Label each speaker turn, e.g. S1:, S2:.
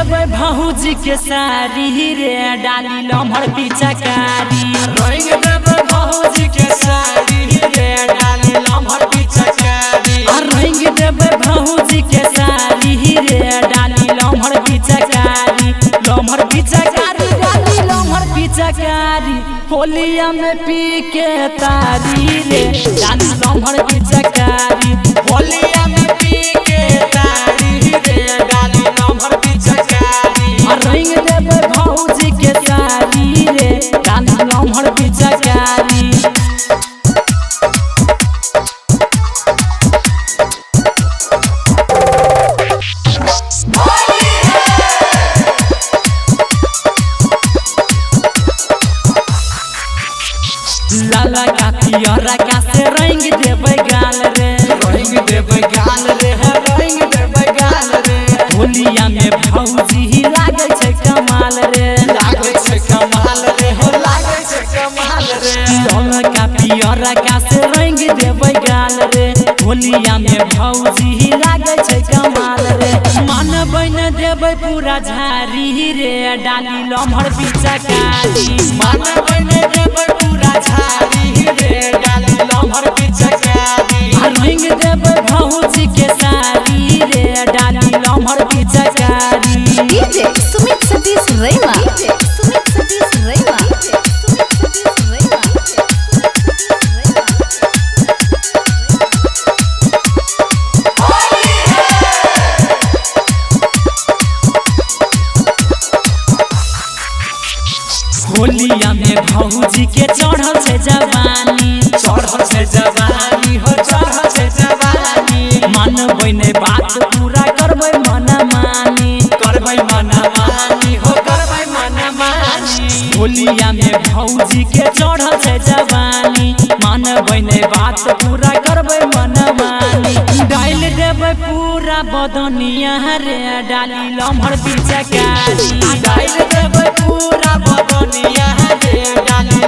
S1: देवे भौजी के सारी रे डाली लम्हर पिचकारी।
S2: रंग देवे भौजी के सारी रे डाली लम्हर पिचकारी।
S1: रंग देवे भौजी के सारी रे डाली लम्हर पिचकारी। लम्हर पिचकारी डाली लम्हर पिचकारी। होलिया में पी के तारी रे डाली लम्हर पिचकारी।
S2: होलिया में पी के तारी रे डाली लम्हर पिचकारी।
S1: रंग देवे भौजी के सारी रे डाली लम्हर पिचकारी। लाला का पियरा का से रंग देवे गाल रे।
S2: रंग देवे गाल रे रंग देवे गाल रे।
S1: होलिया में भौजी ही लागे छे कमाल रे।
S2: लागे छे कमाल रे हो लागे छे कमाल रे।
S1: लाला का पियरा का से रंग देवे गाल रे। होलिया में भौजी ही लागे छे कमाल रे। मन बन देवे पूरा झारी रे डाली लम्हर पिचकारी।
S2: मन बन देवे पूरा झारी रे डाली लम्हर पिचकारी।
S1: रंग देवे भौजी के सारी रे डाली लम्हर पिचकारी।
S3: डीजे सुमित सतीश रैमा। सुमित सतीश रैमा। सुमित सतीश रैमा।
S1: होलिया में भौजी के चढ़ल छे जवानी।
S2: चढ़ल छे जवानी हो चढ़ल छे जवानी।
S1: मन बने बात पूरा करबै मन मानी।
S2: करबै मन मानी हो करबै मन मानी।
S1: होलिया में भौजी के चढ़ल छे जवानी। मन बने बात पूरा करबै मन मानी। डाल देबै पूरा बदनिया रे डाली लम्हर पिचकारी।
S2: डाल देबै पूरा बदनिया रे डाली